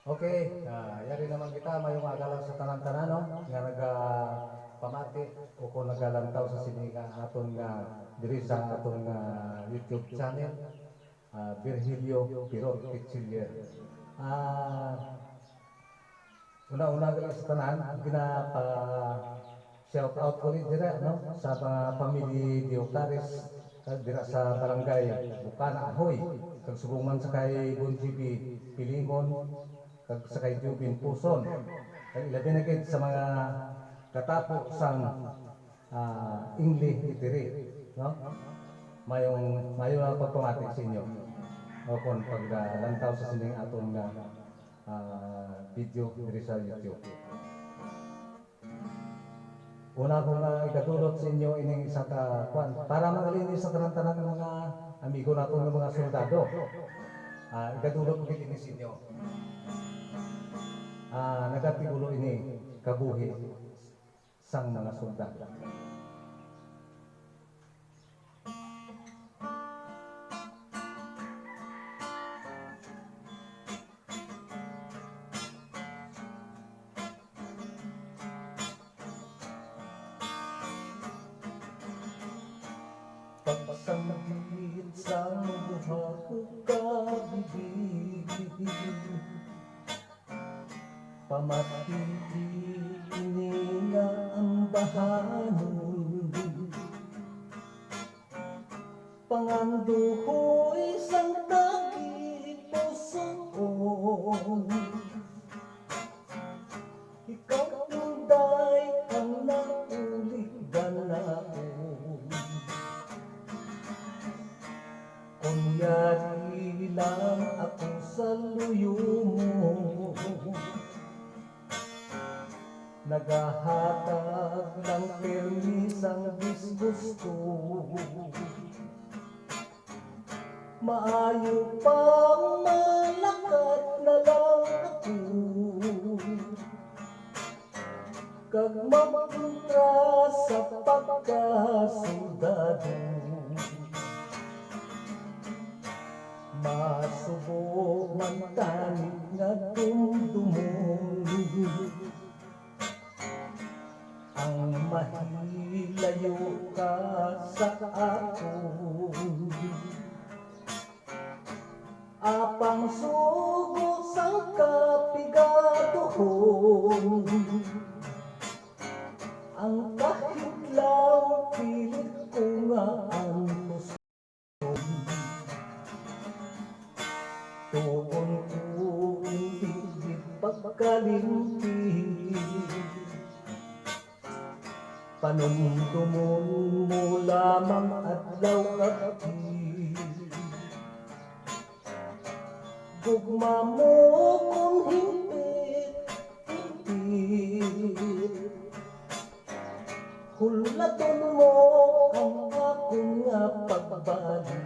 Okay, yari naman kita mayong agalang sa tanan-tanan no nga pamati o kung nagalantaw sa sini nga aton nga diri sa aton nga YouTube channel, Virgilio Pirot Pichilyer. Una-una lang sa tanan ginapa shout out ko rin dira no sa mga pamilya Diocares dira sa barangay Bukana Ahoy kag suguman sa kay Bonjibi Pilingon kag sa kay Jubin Puson kag ilabi na kay sa mga katapo sang English itiri no mayong pagpamati sa inyo o kon paglantaw sa sining aton nga video diri sa YouTube. Una ko nga ikatulot sa inyo ining isa ka kwan para magalinis sa tanan-tanan ng mga amigo nato ng mga soldado. Ikatulot ko kini sa inyo. Nagatigulo ini kabuhi sang mga soldado. Pagsanggit sa buha ko kabibig, pamatiti ini nga ang bahanon, panganduhoy sang tagi pusoon, ikaw tunday ang naulig ganaon. Kunyari lang ako sa luyo mo, nagahatag ng permisang disgusto, maayo pang malakad na lang ako, kag magpunta sa pagkasoldado. Masubok man tanig nga dumdumon, ang mahilayo ka sa akon, apang sugo sang kapigadohon, ang kahitlaw pilit ko nga ang puso. Tuon ko hindi pagkalimpi, panumdumon mo lamang adlaw gabi, gugma mo kung higpit, hulaton mo ang akong nga pagbalik.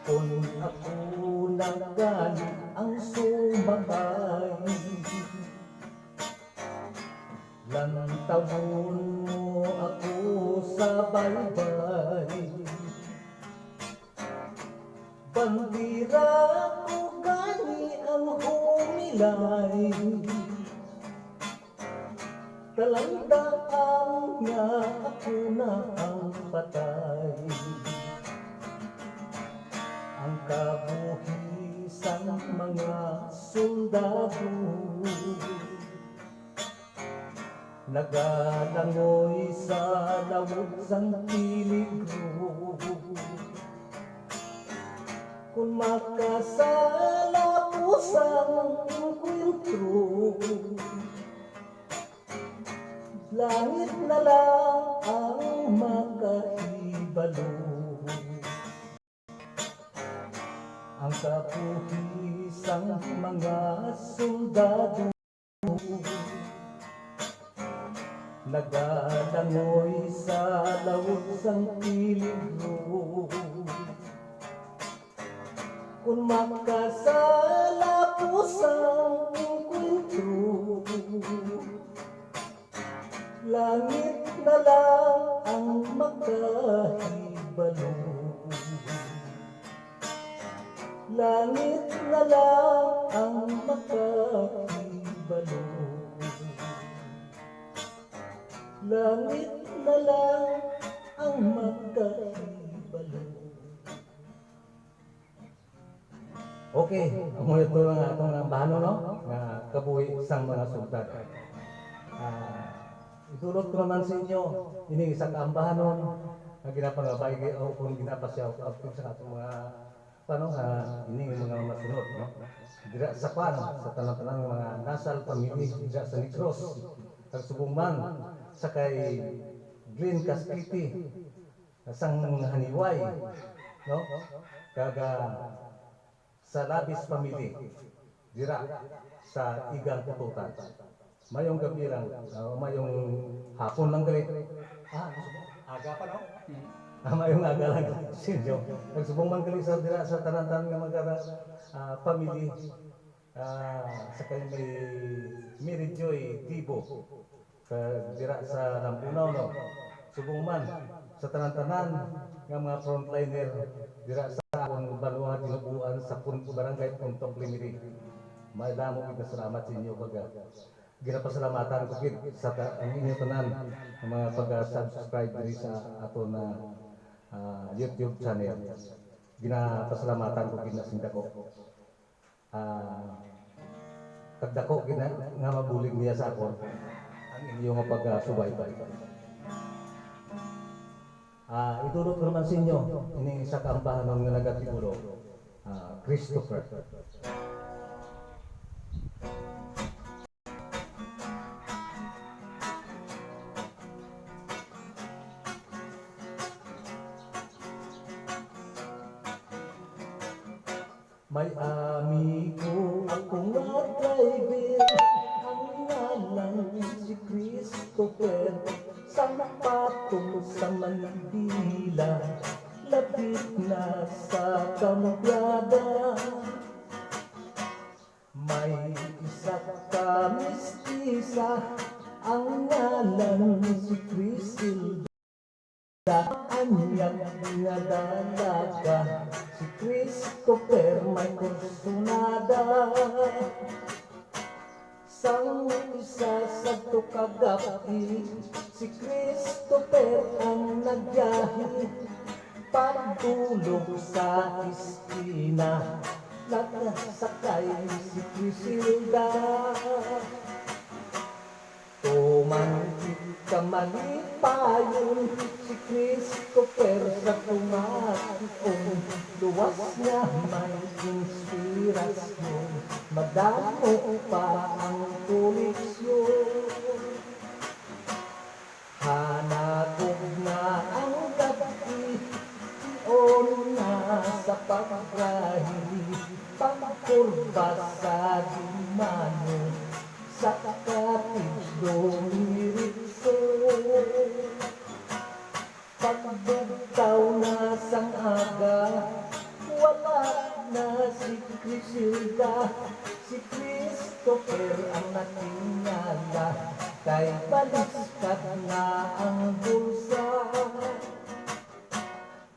Kung ako nagani ang sumabay, lantawon mo ako sa baybay, bandira ko gani ang humilay, talandaan nga ako na ang patay. Ang kabuhisang mga soldado, nagalangoy sa lawod sang peligro, kung makasala po sang enkwentro, langit na lang ang makahibalo. Ang kapuhisang mga soldado, nagalangoy sa lawod sang peligro, kung makasala po sang enkwentro, langit na lang ang makahibalo. Langit na lang ang makakibalo. Langit na lang ang makakibalo. Okay, amo ito lang atong bahano no nga kabuhi sang mga sultan. Itulog ko naman sa inyo ini isang ambahanon nga ginapangabay o kung ginapasyaw sa atong mga paano ini mga masunod no. Dira sa pan sa tanang-tanang mga nasal pamilya dira sa Negros kag Subungman sa kay Glen Casquiti sang haniway no kaga sa Labis Family dira sa Igang Kututan. Mayong gabi lang, mayong hapon lang gali. Aga pa no? Mayong aga lang sinyo. Nagsubong man gali sa dira sa tanan-tanan nga mga family sa kay may Mary Joy Tibo dira sa Lampunaw no. Subong man sa tanan-tanan nga mga frontliner dira sa akong Balua Tinubuan sa Barangay Puntong Limiri. May damo kita salamat sa inyo pag ginapasalamatan ko gid sa ang inyo tanan mga pag-subscribe diri sa ato na YouTube channel. Ginapasalamatan ko gid na sindako. Kagdako gid nga mabulig niya sa akon ang inyo nga pag-subaybay. Itulot ko naman sa inyo ini isa ka ambahanon nga nagatigulo Christopher. May amigo akong nga driver, ang ngalan si Christopher. Sa patong sa Manila, labit na sa kambyada. May isa ka mistisa, ang ngalan si Crisilda. Anyang nga dalaga, si Christopher may kursunada. Sang isa sa tukagapi, si Christopher ang nagyahi. Pagtulog sa iskina, nagsakay si Crisilda. Tumangkit ka malipayon, si Christopher sa tumakon. Luwas nga may inspirasyon, madamo pa ang koleksyon. Hanapog na ang gabi, iyon na sa pagkahi. Pagkurba sa dimano, sa katidong liritso. Pagbugtaw na sang aga, wala na si Crisilda. Si Christopher ang natingala, kay baliskad na ang bulsa.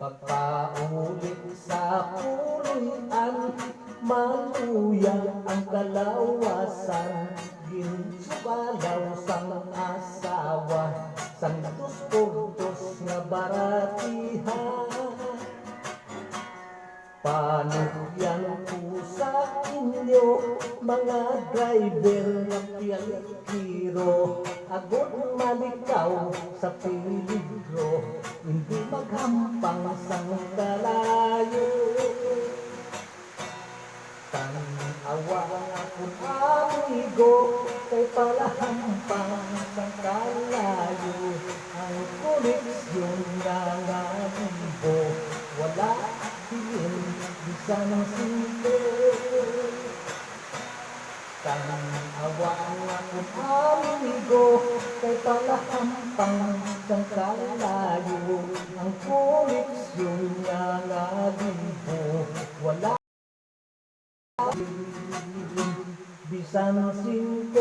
Pagpaulit sa pulian, maluya ang kalawasan. Ginsukalaw sang asawa, sang dos-portos nga baratihan. Paano yan po sa inyo, mga driver ng piyakiro? Agad malikaw sa peligro, hindi maghampang sang kalayo. Tanawa akong amigo, kay palahampang sang kalayo. Ang koleksyon na nalibo, wala din bisa ng simple. Tanawa akong amigo, kay palahampang sang kalayo. Ang koleksyon na nalibo, wala bisan 5